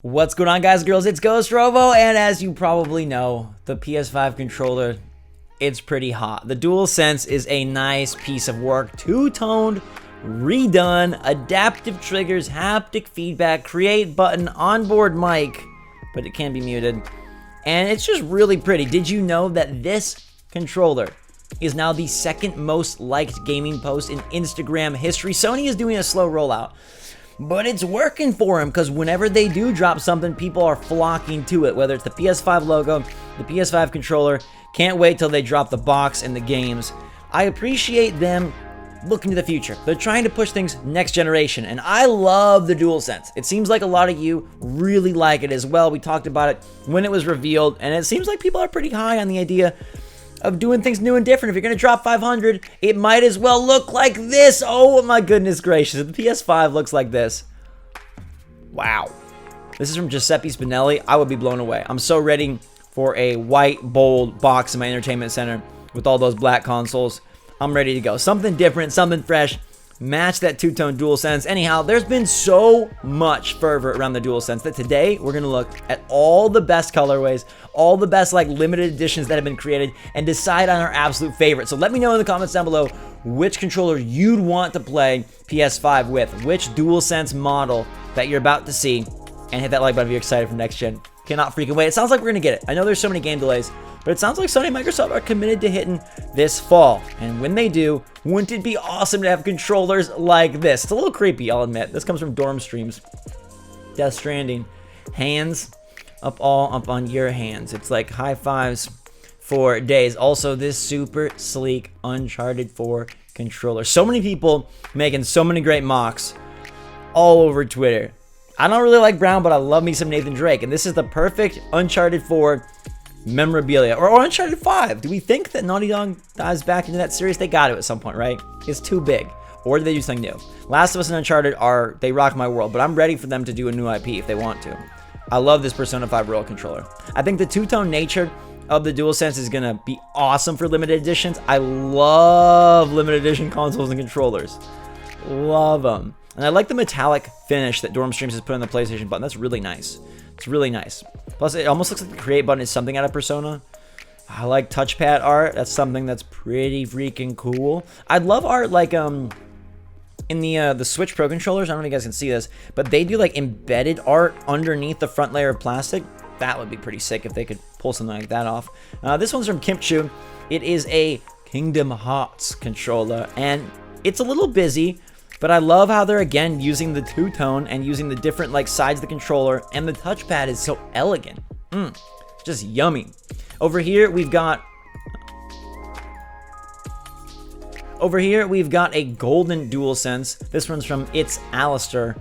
What's going on, guys and girls? It's GhostRobo, and as you probably know, the PS5 controller, it's pretty hot. The Dualsense is a nice piece of work, two-toned, redone, adaptive triggers, haptic feedback, create button, onboard mic, but it can be muted, and it's just really pretty. Did you know that this controller is now the second most liked gaming post in Instagram history? Sony is doing a slow rollout, but it's working for them because whenever they do drop something, people are flocking to it, whether it's the PS5 logo, the PS5 controller. Can't wait till they drop the box and the games. I appreciate them looking to the future. They're trying to push things next generation, and I love the DualSense. It seems like a lot of you really like it as well. We talked about it when it was revealed, and it seems like people are pretty high on the idea of doing things new and different. If you're going to drop 500, it might as well look like this. Oh my goodness gracious. If the PS5 looks like this, wow. This is from Giuseppe Spinelli. I would be blown away. I'm so ready for a white, bold box in my entertainment center with all those black consoles. I'm ready to go. Something different, something fresh. Match that two-tone DualSense. Anyhow, there's been so much fervor around the DualSense that today we're going to look at all the best colorways, all the best limited editions that have been created, and decide on our absolute favorite. So let me know in the comments down below which controller you'd want to play PS5 with, which DualSense model that you're about to see, and hit that like button if you're excited for next gen. Cannot freaking wait. It sounds like we're going to get it. I know there's so many game delays, but it sounds like Sony and Microsoft are committed to hitting this fall. And when they do, wouldn't it be awesome to have controllers like this? It's a little creepy, I'll admit. This comes from Dorm Streams. Death Stranding. Hands up on your hands. It's like high fives for days. Also, this super sleek Uncharted 4 controller. So many people making so many great mocks all over Twitter. I don't really like Brown, but I love me some Nathan Drake. And this is the perfect Uncharted 4 memorabilia. Or Uncharted 5. Do we think that Naughty Dog dives back into that series? They got to at some point, right? It's too big. Or do they do something new? Last of Us and Uncharted they rock my world, but I'm ready for them to do a new IP if they want to. I love this Persona 5 Royal controller. I think the two-tone nature of the DualSense is going to be awesome for limited editions. I love limited edition consoles and controllers. Love them. And I like the metallic finish that Dorm Streams has put on the PlayStation button. That's really nice. It's really nice. Plus, it almost looks like the create button is something out of Persona. I like touchpad art. That's something that's pretty freaking cool. I'd love art like in the Switch Pro controllers. I don't know if you guys can see this, but they do embedded art underneath the front layer of plastic. That would be pretty sick if they could pull something like that off. This one's from Kimchu. It is a Kingdom Hearts controller, and it's a little busy. But I love how they're, again, using the two-tone and using the different, sides of the controller. And the touchpad is so elegant. Just yummy. Over here, we've got a golden DualSense. This one's from It's Alistair.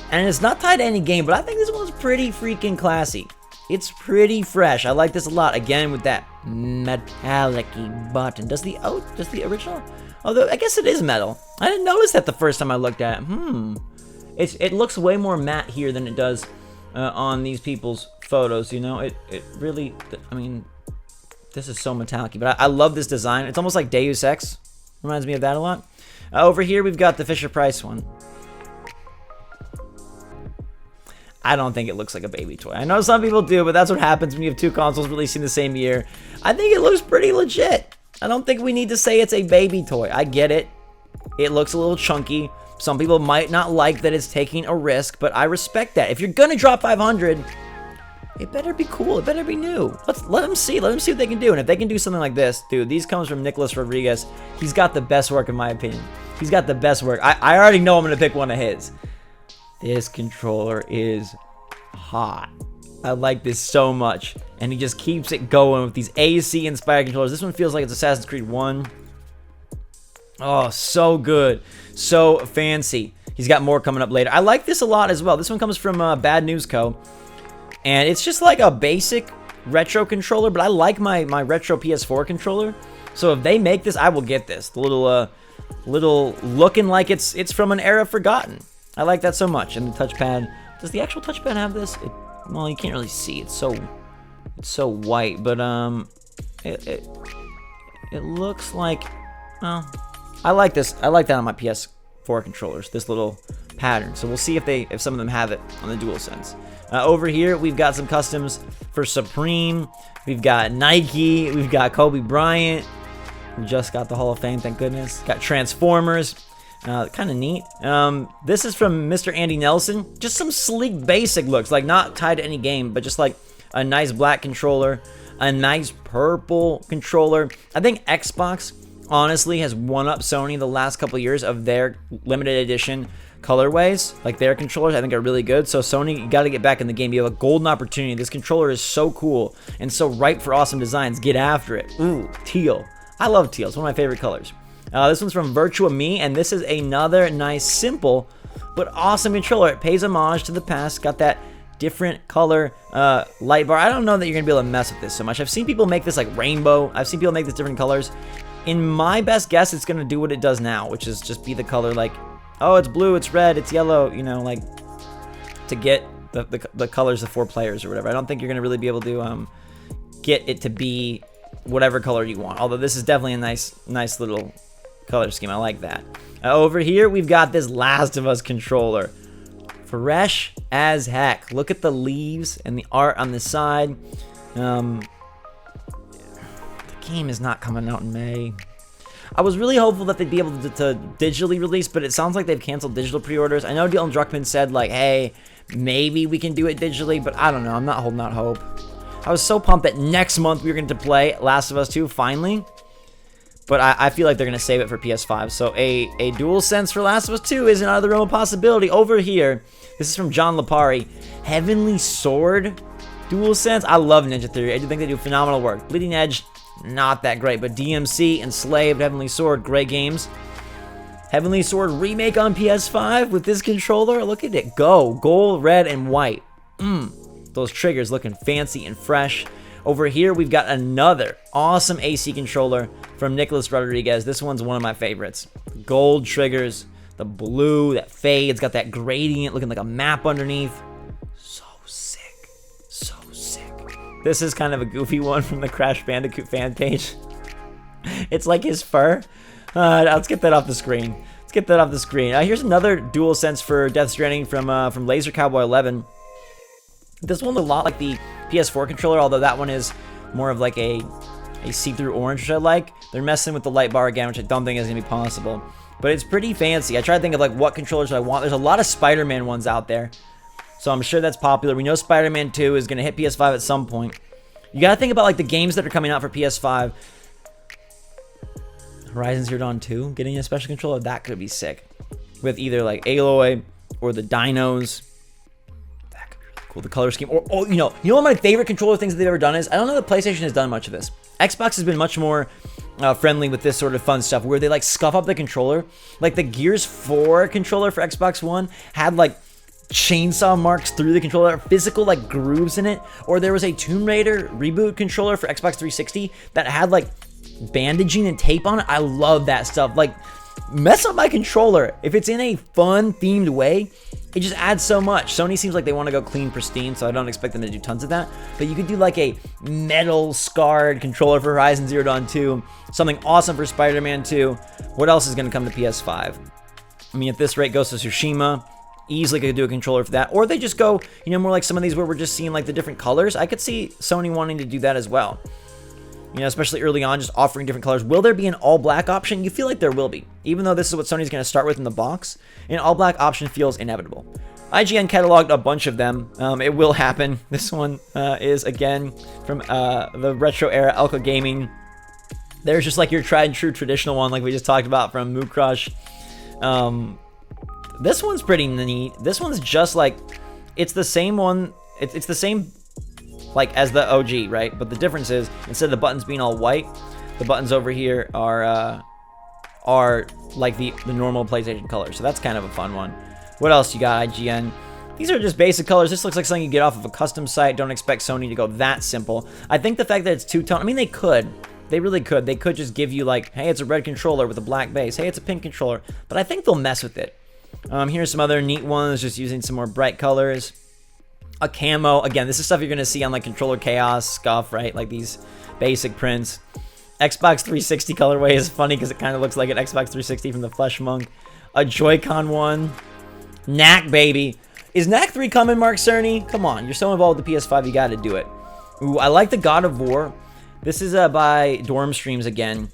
And it's not tied to any game, but I think this one's pretty freaking classy. It's pretty fresh. I like this a lot. Again, with that metallic-y button. Does the original? Although, I guess it is metal. I didn't notice that the first time I looked at it. It looks way more matte here than it does on these people's photos, you know? It really, I mean, this is so metallic. But I love this design. It's almost like Deus Ex. Reminds me of that a lot. Over here, we've got the Fisher-Price one. I don't think it looks like a baby toy. I know some people do, but that's what happens when you have two consoles releasing the same year. I think it looks pretty legit. I don't think we need to say it's a baby toy. I get it. It looks a little chunky. Some people might not like that it's taking a risk, but I respect that. If you're going to drop 500, it better be cool. It better be new. Let them see. Let them see what they can do. And if they can do something like this, dude, these comes from Nicholas Rodriguez. He's got the best work, in my opinion. He's got the best work. I already know I'm going to pick one of his. This controller is hot. I like this so much. And he just keeps it going with these AC-inspired controllers. This one feels like it's Assassin's Creed 1. Oh, so good. So fancy. He's got more coming up later. I like this a lot as well. This one comes from Bad News Co. And it's just like a basic retro controller, but I like my retro PS4 controller. So if they make this, I will get this. The little looking like it's from an era forgotten. I like that so much. And the touchpad. Does the actual touchpad have this? Well, you can't really see. It's so white, but it looks like, well, I like this. I like that on my PS4 controllers. This little pattern. So we'll see if some of them have it on the DualSense. Over here, we've got some customs for Supreme. We've got Nike. We've got Kobe Bryant. We just got the Hall of Fame, thank goodness. Got Transformers. Kind of neat. This is from Mr. Andy Nelson. Just some sleek, basic looks. Like, not tied to any game, but just like a nice black controller. A nice purple controller. I think Xbox, honestly, has won up Sony the last couple years of their limited edition colorways. Like, their controllers I think are really good. So Sony, you got to get back in the game. You have a golden opportunity. This controller is so cool and so ripe for awesome designs. Get after it. Ooh, teal. I love teal. It's one of my favorite colors. This one's from Virtua Me, and this is another nice, simple, but awesome controller. It pays homage to the past. Got that different color light bar. I don't know that you're going to be able to mess with this so much. I've seen people make this like rainbow. I've seen people make this different colors. In my best guess, it's going to do what it does now, which is just be the color like, oh, it's blue, it's red, it's yellow, you know, like to get the colors of 4 players or whatever. I don't think you're going to really be able to get it to be whatever color you want. Although this is definitely a nice little color scheme. I like that. Over here, we've got this Last of Us controller. Fresh as heck. Look at the leaves and the art on the side. The game is not coming out in May. I was really hopeful that they'd be able to digitally release, but it sounds like they've canceled digital pre-orders. I know Dylan Druckmann said, like, hey, maybe we can do it digitally, but I don't know. I'm not holding out hope. I was so pumped that next month we were going to play Last of Us 2, finally. But I feel like they're going to save it for PS5. So a DualSense for Last of Us 2 isn't out of the realm of possibility. Over here, this is from John Lipari. Heavenly Sword DualSense. I love Ninja Theory. I do think they do phenomenal work. Bleeding Edge, not that great. But DMC, Enslaved, Heavenly Sword, great games. Heavenly Sword remake on PS5 with this controller. Look at it go. Gold, red, and white. Those triggers looking fancy and fresh. Over here, we've got another awesome AC controller from Nicholas Rodriguez. This one's one of my favorites. Gold triggers, the blue, that fade. It's got that gradient looking like a map underneath. So sick. So sick. This is kind of a goofy one from the Crash Bandicoot fan page. It's like his fur. Let's get that off the screen. Let's get that off the screen. Here's another DualSense for Death Stranding from Laser Cowboy 11. This one looked a lot like the PS4 controller, although that one is more of like a see-through orange, which I like. They're messing with the light bar again, which I don't think is going to be possible. But it's pretty fancy. I try to think of like what controllers I want. There's a lot of Spider-Man ones out there, so I'm sure that's popular. We know Spider-Man 2 is going to hit PS5 at some point. You got to think about like the games that are coming out for PS5. Horizon Zero Dawn 2 getting a special controller, that could be sick. With either like Aloy or the Dinos. Cool, the color scheme. Or you know one of my favorite controller things that they've ever done is, I don't know that PlayStation has done much of this. Xbox has been much more friendly with this sort of fun stuff, where they like scuff up the controller. Like the Gears 4 controller for Xbox One had like chainsaw marks through the controller, physical like grooves in it. Or there was a Tomb Raider reboot controller for Xbox 360 that had like bandaging and tape on it. I love that stuff. Like, mess up my controller if it's in a fun themed way. It just adds so much. Sony seems like they want to go clean, pristine, so I don't expect them to do tons of that. But you could do like a metal scarred controller for Horizon Zero Dawn 2, something awesome for Spider-Man 2. What else is going to come to PS5? I mean, at this rate, Ghost of Tsushima easily could do a controller for that. Or they just go, you know, more like some of these where we're just seeing like the different colors. I could see Sony wanting to do that as well. You know, especially early on, just offering different colors. Will there be an all-black option? You feel like there will be. Even though this is what Sony's going to start with in the box, an all-black option feels inevitable. IGN cataloged a bunch of them. It will happen. This one is, again, from the retro era Elka Gaming. There's just like your tried-and-true traditional one, like we just talked about from Moo Crush. This one's pretty neat. This one's just like, it's the same one. It's the same like as the OG, right? But the difference is, instead of the buttons being all white, the buttons over here are like the normal PlayStation colors. So that's kind of a fun one. What else you got, IGN? These are just basic colors. This looks like something you get off of a custom site. Don't expect Sony to go that simple. I think the fact that it's two-tone, I mean, they could. They really could. They could just give you like, hey, it's a red controller with a black base. Hey, it's a pink controller. But I think they'll mess with it. Here's some other neat ones, just using some more bright colors. A camo. Again, this is stuff you're going to see on like Controller Chaos, Scuff, right? Like these basic prints. Xbox 360 colorway is funny because it kind of looks like an Xbox 360 from the Flesh Monk. A Joy-Con one. Knack, baby. Is Knack 3 coming, Mark Cerny? Come on, you're so involved with the PS5, you gotta do it. Ooh, I like the God of War. This is by Dorm Streams again.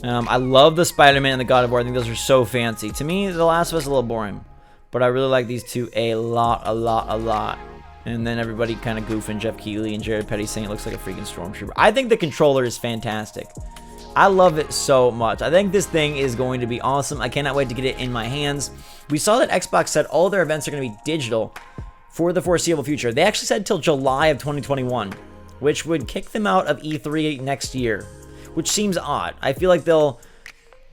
I love the Spider-Man and the God of War. I think those are so fancy. To me, The Last of Us is a little boring. But I really like these two a lot. And then everybody kind of goofing. Jeff Keighley and Jared Petty saying it looks like a freaking Stormtrooper. I think the controller is fantastic. I love it so much. I think this thing is going to be awesome. I cannot wait to get it in my hands. We saw that Xbox said all their events are going to be digital for the foreseeable future. They actually said till July of 2021, which would kick them out of E3 next year, which seems odd. I feel like they'll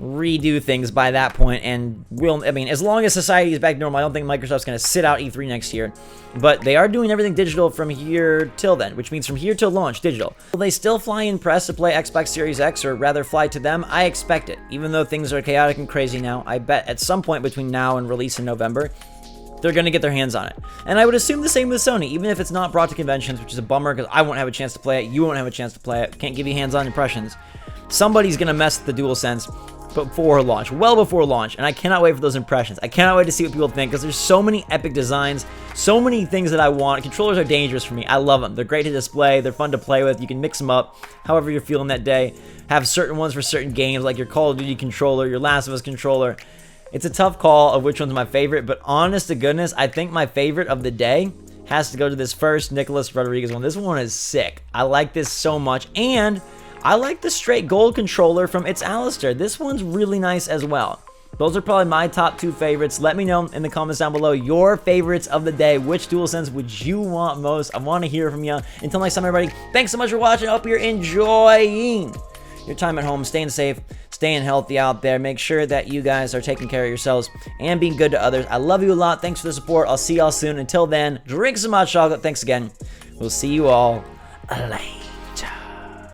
redo things by that point, and I mean, as long as society is back to normal, I don't think Microsoft's going to sit out E3 next year. But they are doing everything digital from here till then, which means from here till launch, digital. Will they still fly in press to play Xbox Series X, or rather fly to them? I expect it. Even though things are chaotic and crazy now, I bet at some point between now and release in November, they're going to get their hands on it. And I would assume the same with Sony, even if it's not brought to conventions, which is a bummer because I won't have a chance to play it, you won't have a chance to play it, can't give you hands-on impressions. Somebody's going to mess with the DualSense before launch, well before launch, and I cannot wait for those impressions. I cannot wait to see what people think, because there's so many epic designs, so many things that I want. Controllers are dangerous for me. I love them. They're great to display. They're fun to play with. You can mix them up however you're feeling that day. Have certain ones for certain games, like your Call of Duty controller, your Last of Us controller. It's a tough call of which one's my favorite, but honest to goodness, I think my favorite of the day has to go to this first Nicholas Rodriguez one. This one is sick. I like this so much, and I like the straight gold controller from It's Alistair. This one's really nice as well. Those are probably my top two favorites. Let me know in the comments down below your favorites of the day. Which DualSense would you want most? I want to hear from you. Until next time, everybody, thanks so much for watching. I hope you're enjoying your time at home, staying safe, staying healthy out there. Make sure that you guys are taking care of yourselves and being good to others. I love you a lot. Thanks for the support. I'll see y'all soon. Until then, drink some hot chocolate. Thanks again. We'll see you all later.